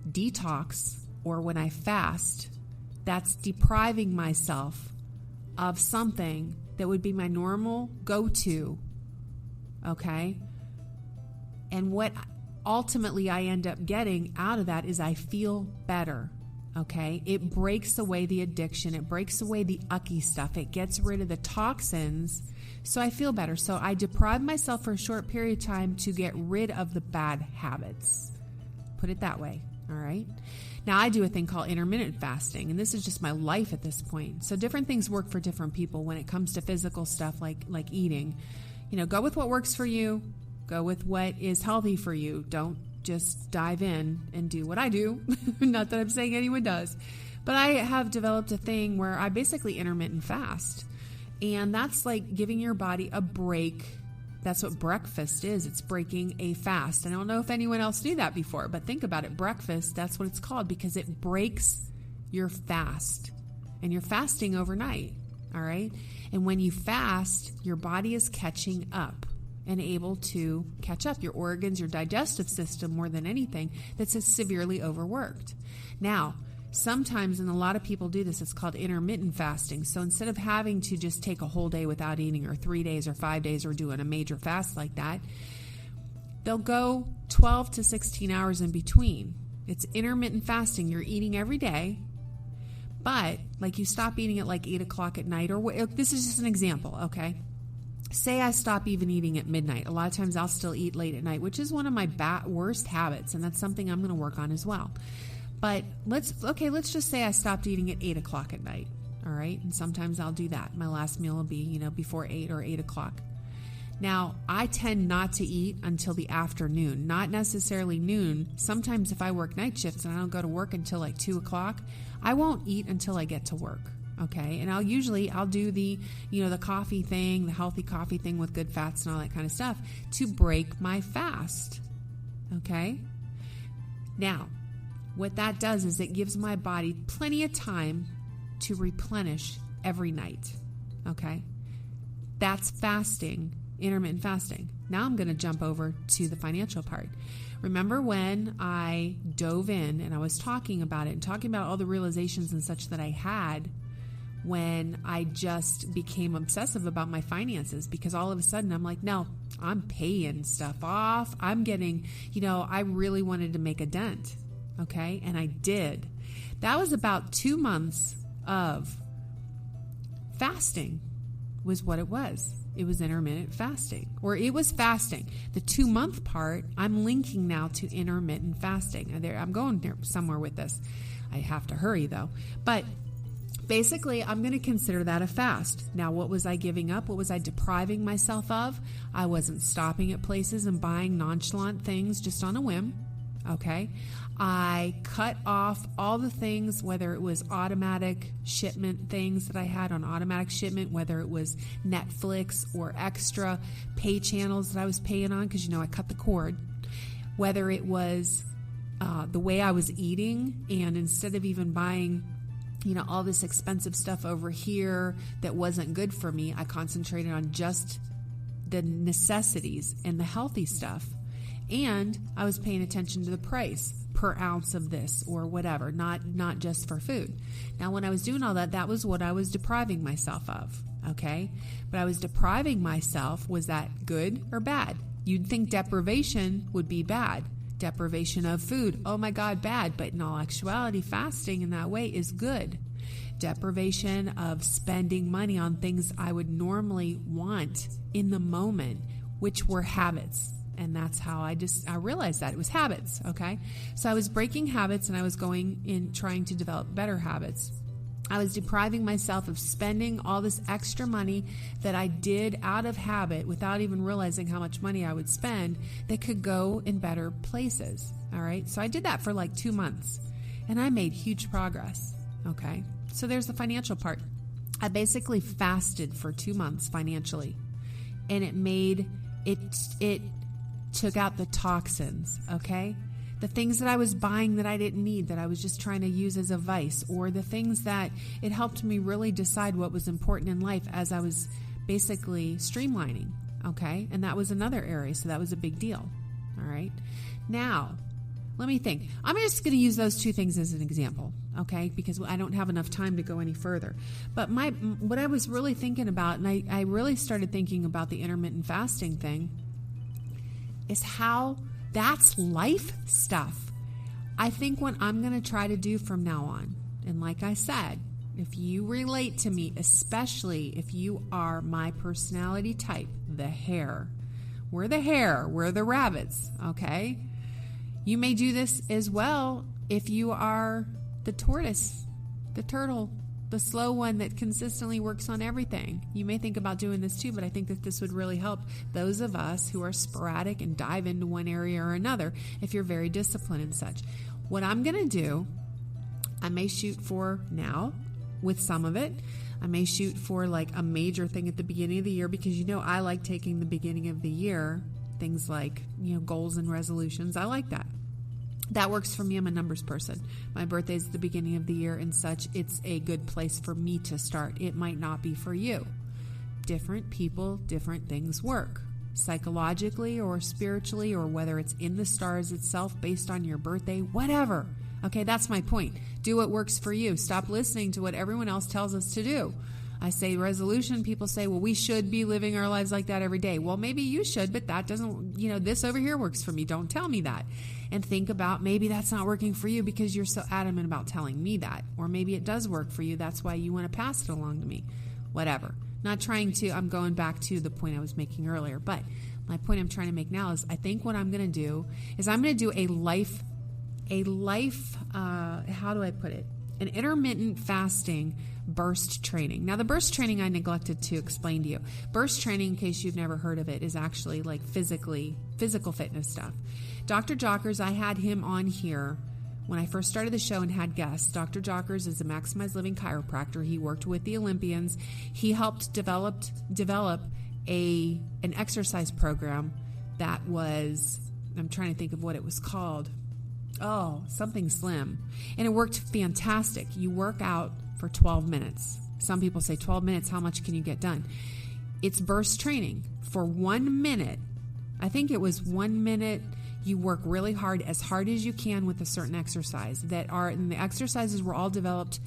detox or when I fast, that's depriving myself of something that would be my normal go-to. Okay, and what ultimately I end up getting out of that is I feel better. Okay, it breaks away the addiction. It breaks away the ucky stuff. It gets rid of the toxins. So I feel better. So I deprive myself for a short period of time to get rid of the bad habits. Put it that way. All right. Now I do a thing called intermittent fasting, and this is just my life at this point. So different things work for different people when it comes to physical stuff like eating. Go with what works for you. Go with what is healthy for you. Don't just dive in and do what I do. Not that I'm saying anyone does. But I have developed a thing where I basically intermittent fast. And that's like giving your body a break. That's what breakfast is. It's breaking a fast. And I don't know if anyone else knew that before, but think about it. Breakfast, that's what it's called because it breaks your fast. And you're fasting overnight. All right? And when you fast, your body is catching up and able to catch up. Your organs, your digestive system, more than anything, that's severely overworked. Now, sometimes, and a lot of people do this, it's called intermittent fasting. So instead of having to just take a whole day without eating or 3 days or 5 days or doing a major fast like that, they'll go 12 to 16 hours in between. It's intermittent fasting. You're eating every day, but like you stop eating at like 8 o'clock at night, or this is just an example, okay? Say I stop even eating at midnight. A lot of times I'll still eat late at night, which is one of my worst habits, and that's something I'm going to work on as well. But let's just say I stopped eating at 8 o'clock at night, all right? And sometimes I'll do that. My last meal will be, before 8 or 8 o'clock. Now, I tend not to eat until the afternoon, not necessarily noon. Sometimes if I work night shifts and I don't go to work until like 2 o'clock, I won't eat until I get to work. Okay, and I'll do the, the coffee thing, the healthy coffee thing with good fats and all that kind of stuff to break my fast. Okay, now what that does is it gives my body plenty of time to replenish every night. Okay, that's fasting, intermittent fasting. Now I'm going to jump over to the financial part. Remember when I dove in and I was talking about it and talking about all the realizations and such that I had when I just became obsessive about my finances, because all of a sudden I'm like, no, I'm paying stuff off. I'm getting, I really wanted to make a dent. Okay. And I did. That was about 2 months of fasting was what it was. It was intermittent fasting, or it was fasting. The 2 month part, I'm linking now to intermittent fasting. I'm going there somewhere with this. I have to hurry though. But basically, I'm going to consider that a fast. Now, what was I giving up? What was I depriving myself of? I wasn't stopping at places and buying nonchalant things just on a whim. Okay. I cut off all the things, whether it was automatic shipment things that I had on automatic shipment, whether it was Netflix or extra pay channels that I was paying on, because, I cut the cord, whether it was the way I was eating, and instead of even buying all this expensive stuff over here that wasn't good for me. I concentrated on just the necessities and the healthy stuff. And I was paying attention to the price per ounce of this or whatever, not just for food. Now, when I was doing all that, that was what I was depriving myself of, okay? But I was depriving myself. Was that good or bad? You'd think deprivation would be bad. Deprivation of food, oh my God, bad. But in all actuality, fasting in that way is good. Deprivation of spending money on things I would normally want in the moment, which were habits. And that's how I realized that it was habits. Okay. So I was breaking habits and I was going in trying to develop better habits. I was depriving myself of spending all this extra money that I did out of habit without even realizing how much money I would spend that could go in better places. All right. So I did that for like 2 months and I made huge progress. Okay. So there's the financial part. I basically fasted for 2 months financially, and it took out the toxins. Okay. The things that I was buying that I didn't need, that I was just trying to use as a vice, or the things that it helped me really decide what was important in life as I was basically streamlining. Okay. And that was another area. So that was a big deal. All right. Now, let me think. I'm just going to use those 2 things as an example. Okay. Because I don't have enough time to go any further. But what I was really thinking about, and I really started thinking about the intermittent fasting thing, is how that's life stuff. I think what I'm going to try to do from now on, and like I said, if you relate to me, especially if you are my personality type, the hare. We're the hare. We're the rabbits. Okay. You may do this as well if you are the tortoise, the turtle, the slow one that consistently works on everything. You may think about doing this too, but I think that this would really help those of us who are sporadic and dive into one area or another if you're very disciplined and such. What I'm going to do, I may shoot for now with some of it. I may shoot for like a major thing at the beginning of the year because, I like taking the beginning of the year, things like, goals and resolutions. I like that. That works for me. I'm a numbers person. My birthday is the beginning of the year and such. It's a good place for me to start. It might not be for you. Different people, different things work. Psychologically or spiritually, or whether it's in the stars itself based on your birthday, whatever. Okay, that's my point. Do what works for you. Stop listening to what everyone else tells us to do. I say resolution, people say, well, we should be living our lives like that every day. Well, maybe you should, but that doesn't, this over here works for me. Don't tell me that. And think about maybe that's not working for you because you're so adamant about telling me that. Or maybe it does work for you. That's why you want to pass it along to me. Whatever. I'm going back to the point I was making earlier. But my point I'm trying to make now is I think what I'm going to do is I'm going to do a life, how do I put it? An intermittent fasting burst training. Now, the burst training I neglected to explain to you. Burst training, in case you've never heard of it, is actually like physical fitness stuff. Dr. Jockers, I had him on here when I first started the show and had guests. Dr. Jockers is a maximized living chiropractor. He worked with the Olympians. He helped develop an exercise program that was, I'm trying to think of what it was called. Oh, something slim. And it worked fantastic. You work out for 12 minutes. Some people say 12 minutes, how much can you get done? It's burst training. For 1 minute, I think it was 1 minute, you work really hard as you can with a certain exercise. And the exercises were all developed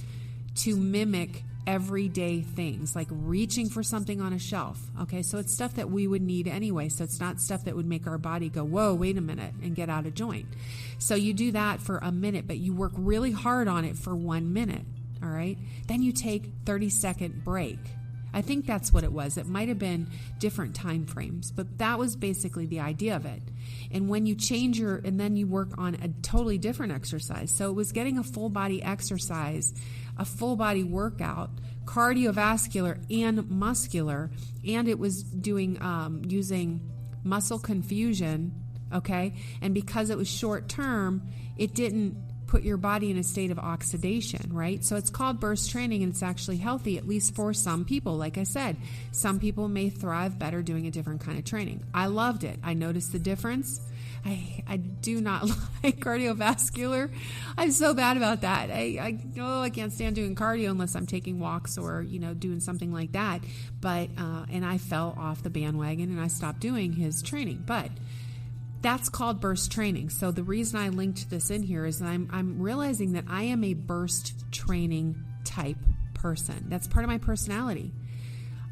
to mimic everyday things, like reaching for something on a shelf. Okay, so it's stuff that we would need anyway. So it's not stuff that would make our body go, whoa, wait a minute, and get out of joint. So you do that for a minute, but you work really hard on it for 1 minute. All right. Then you take 30-second break. I think that's what it was. It might have been different time frames, but that was basically the idea of it. And when you change and then you work on a totally different exercise. So it was getting a full body exercise, a full body workout, cardiovascular and muscular, and it was doing using muscle confusion. Okay. And because it was short term, it didn't put your body in a state of oxidation, right? So it's called burst training, and it's actually healthy, at least for some people. Like I said, some people may thrive better doing a different kind of training. I loved it. I noticed the difference, I do not like cardiovascular. I'm so bad about that. I can't stand doing cardio unless I'm taking walks or, doing something like that. But, and I fell off the bandwagon and I stopped doing his training. But that's called burst training. So the reason I linked this in here is that I'm realizing that I am a burst training type person. That's part of my personality.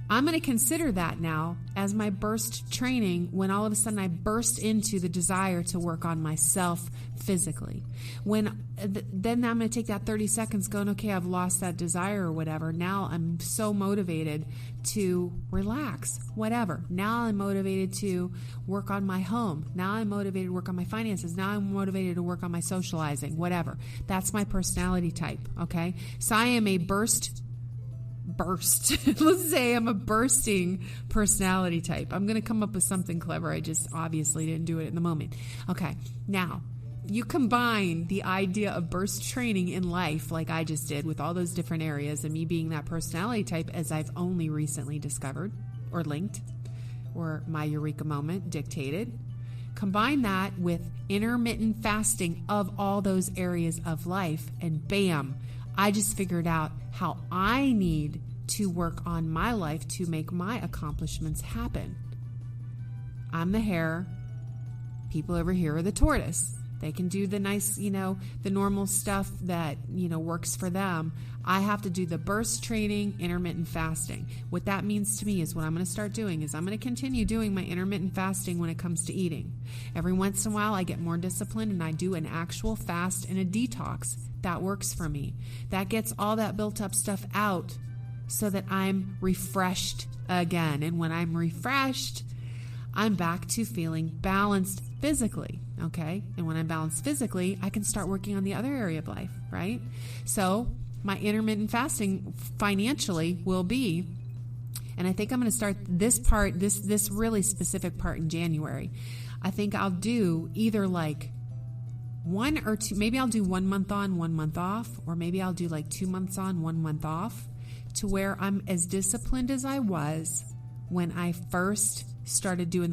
I'm going to consider that now as my burst training when all of a sudden I burst into the desire to work on myself physically. Then I'm going to take that 30 seconds going, okay, I've lost that desire or whatever. Now I'm so motivated to relax, whatever. Now I'm motivated to work on my home. Now I'm motivated to work on my finances. Now I'm motivated to work on my socializing, whatever. That's my personality type, okay? So I am a burst. Let's say I'm a bursting personality type. I'm going to come up with something clever. I just obviously didn't do it in the moment. Okay. Now, you combine the idea of burst training in life like I just did with all those different areas and me being that personality type as I've only recently discovered or linked or my eureka moment dictated. Combine that with intermittent fasting of all those areas of life and bam, I just figured out how I need to work on my life to make my accomplishments happen. I'm the hare. People over here are the tortoise. They can do the nice, the normal stuff that, works for them. I have to do the burst training, intermittent fasting. What that means to me is what I'm going to start doing is I'm going to continue doing my intermittent fasting when it comes to eating. Every once in a while, I get more disciplined and I do an actual fast and a detox. That works for me. That gets all that built up stuff out so that I'm refreshed again. And when I'm refreshed, I'm back to feeling balanced physically, okay? And when I'm balanced physically, I can start working on the other area of life, right? So my intermittent fasting financially will be, and I think I'm going to start this part, this really specific part in January. I think I'll do either like 1 or 2, maybe I'll do 1 month on, 1 month off, or maybe I'll do like 2 months on, 1 month off, to where I'm as disciplined as I was when I first started doing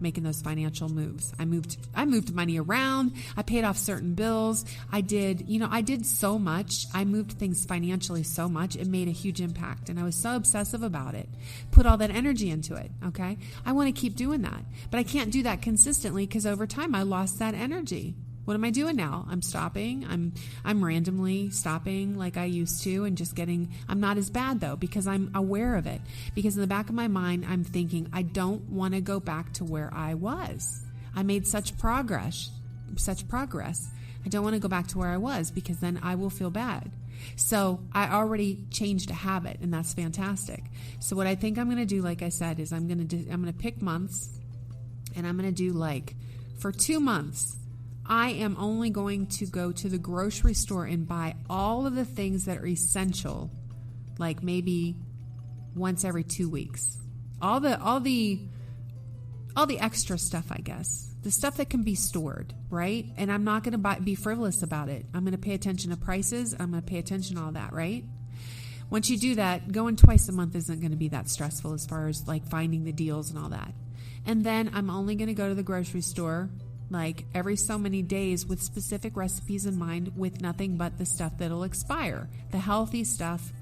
making those financial moves. I moved money around. I paid off certain bills. I did so much. I moved things financially so much. It made a huge impact. And I was so obsessive about it. Put all that energy into it. Okay. I want to keep doing that, but I can't do that consistently because over time I lost that energy. What am I doing now? I'm stopping. I'm randomly stopping like I used to and just I'm not as bad though because I'm aware of it. Because in the back of my mind, I'm thinking, I don't want to go back to where I was. I made such progress. I don't want to go back to where I was because then I will feel bad. So I already changed a habit and that's fantastic. So what I think I'm going to do, like I said, is I'm going to pick months and I'm going to do like for 2 months, I am only going to go to the grocery store and buy all of the things that are essential, like maybe once every 2 weeks. All the extra stuff, I guess. The stuff that can be stored, right? And I'm not going to be frivolous about it. I'm going to pay attention to prices. I'm going to pay attention to all that, right? Once you do that, going twice a month isn't going to be that stressful as far as like finding the deals and all that. And then I'm only going to go to the grocery store like every so many days with specific recipes in mind with nothing but the stuff that'll expire, the healthy stuff,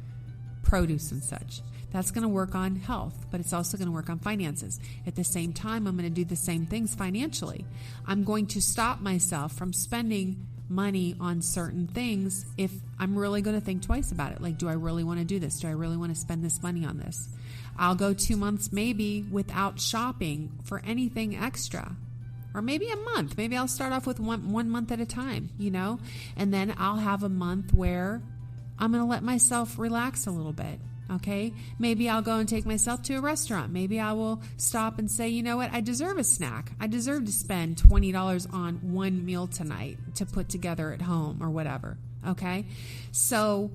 produce and such. That's going to work on health, but it's also going to work on finances. At the same time, I'm going to do the same things financially. I'm going to stop myself from spending money on certain things if I'm really going to think twice about it. Like, do I really want to do this? Do I really want to spend this money on this? I'll go 2 months maybe without shopping for anything extra. Or maybe a month. Maybe I'll start off with one month at a time, and then I'll have a month where I'm going to let myself relax a little bit. Okay. Maybe I'll go and take myself to a restaurant. Maybe I will stop and say, you know what? I deserve a snack. I deserve to spend $20 on one meal tonight to put together at home or whatever. Okay. So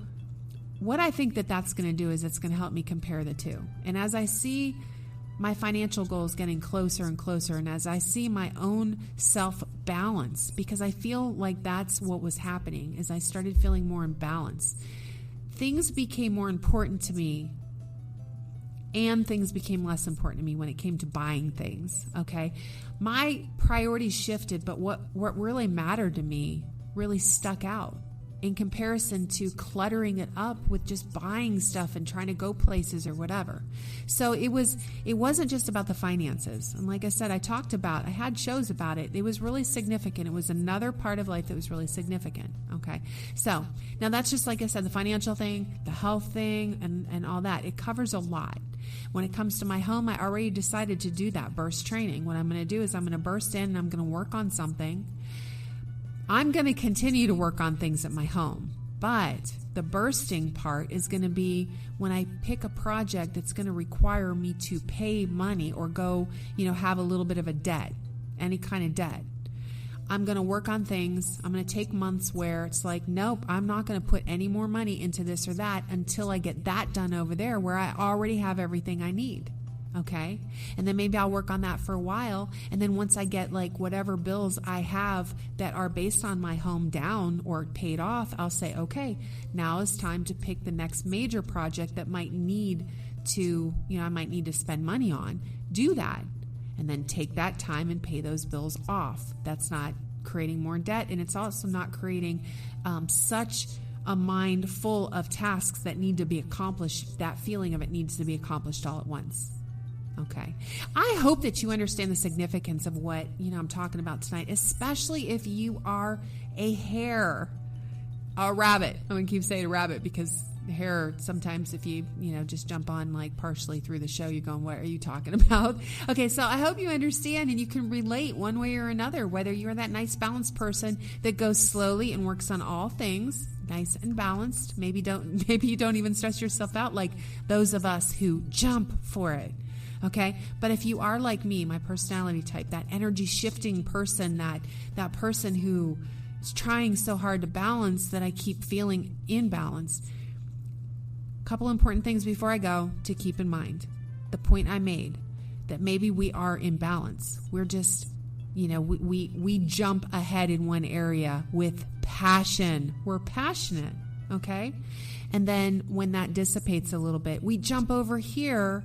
what I think that's going to do is it's going to help me compare the two. And as I see my financial goals getting closer and closer, and as I see my own self-balance, because I feel like that's what was happening, is I started feeling more in balance. Things became more important to me and things became less important to me when it came to buying things, okay? My priorities shifted, but what really mattered to me really stuck out in comparison to cluttering it up with just buying stuff and trying to go places or whatever. So it wasn't just about the finances. And like I said, I had shows about it. It was really significant. It was another part of life that was really significant. Okay. So now that's just, like I said, the financial thing, the health thing, and all that. It covers a lot. When it comes to my home, I already decided to do that burst training. What I'm going to do is I'm going to burst in and I'm going to work on something. I'm going to continue to work on things at my home, but the bursting part is going to be when I pick a project that's going to require me to pay money or go, have a little bit of a debt, any kind of debt. I'm going to work on things. I'm going to take months where it's like, nope, I'm not going to put any more money into this or that until I get that done over there where I already have everything I need. Okay. And then maybe I'll work on that for a while. And then once I get like whatever bills I have that are based on my home down or paid off, I'll say, okay, now is time to pick the next major project that might need to, I might need to spend money on. Do that. And then take that time and pay those bills off. That's not creating more debt. And it's also not creating such a mind full of tasks that need to be accomplished. That feeling of it needs to be accomplished all at once. Okay. I hope that you understand the significance of what, I'm talking about tonight, especially if you are a rabbit. I'm going to keep saying a rabbit because hair, sometimes if you, just jump on like partially through the show, you're going, what are you talking about? Okay. So I hope you understand and you can relate one way or another, whether you're that nice balanced person that goes slowly and works on all things, nice and balanced. Maybe you don't even stress yourself out like those of us who jump for it. Okay. But if you are like me, my personality type, that energy shifting person, that person who is trying so hard to balance that I keep feeling imbalanced. A couple important things before I go to keep in mind. The point I made that maybe we are in balance. We're just, we jump ahead in one area with passion. We're passionate. Okay. And then when that dissipates a little bit, we jump over here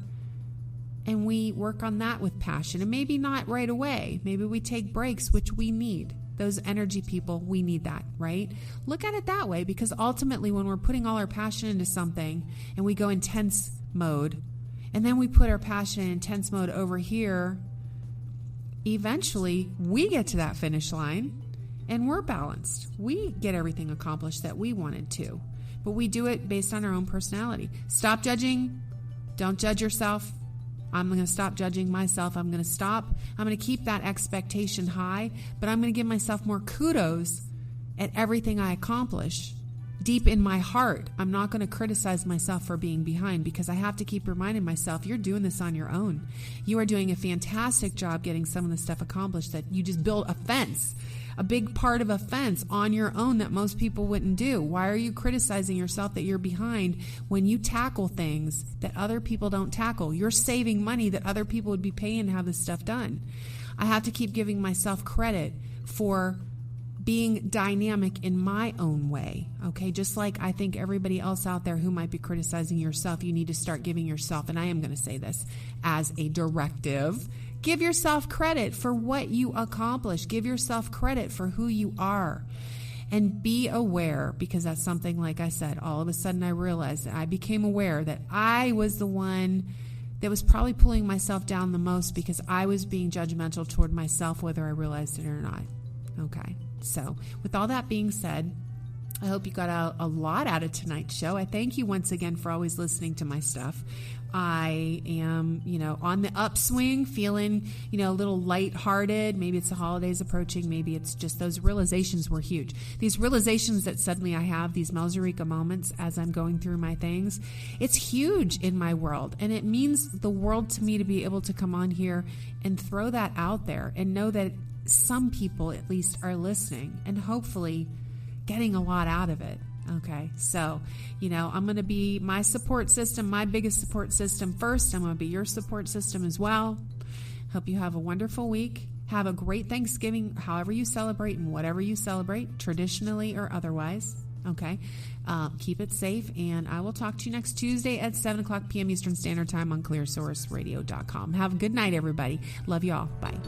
and we work on that with passion. And maybe not right away. Maybe we take breaks, which we need. Those energy people, we need that, right? Look at it that way, because ultimately when we're putting all our passion into something and we go intense mode, and then we put our passion in intense mode over here, eventually we get to that finish line and we're balanced. We get everything accomplished that we wanted to, but we do it based on our own personality. Stop judging. Don't judge yourself. I'm going to stop judging myself. I'm going to keep that expectation high, but I'm going to give myself more kudos at everything I accomplish. Deep in my heart, I'm not going to criticize myself for being behind, because I have to keep reminding myself, you're doing this on your own. You are doing a fantastic job getting some of the stuff accomplished that you just built a fence, a big part of a fence on your own that most people wouldn't do. Why are you criticizing yourself that you're behind when you tackle things that other people don't tackle? You're saving money that other people would be paying to have this stuff done. I have to keep giving myself credit for being dynamic in my own way, okay? Just like I think everybody else out there who might be criticizing yourself, you need to start giving yourself, and I am going to say this as a directive, give yourself credit for what you accomplish. Give yourself credit for who you are. And be aware, because that's something, like I said, all of a sudden I realized that I became aware that I was the one that was probably pulling myself down the most, because I was being judgmental toward myself, whether I realized it or not. Okay. So with all that being said, I hope you got a lot out of tonight's show. I thank you once again for always listening to my stuff. I am, on the upswing, feeling, a little lighthearted. Maybe it's the holidays approaching. Maybe it's just those realizations were huge. These realizations that suddenly I have, these Melzerika moments as I'm going through my things, it's huge in my world. And it means the world to me to be able to come on here and throw that out there and know that some people at least are listening and hopefully getting a lot out of it. Okay. So, I'm going to be my support system, my biggest support system first. I'm going to be your support system as well. Hope you have a wonderful week. Have a great Thanksgiving, however you celebrate and whatever you celebrate, traditionally or otherwise. Okay. Keep it safe, and I will talk to you next Tuesday at 7 o'clock p.m. Eastern Standard Time on clearsourceradio.com. Have a good night, everybody. Love you all. Bye.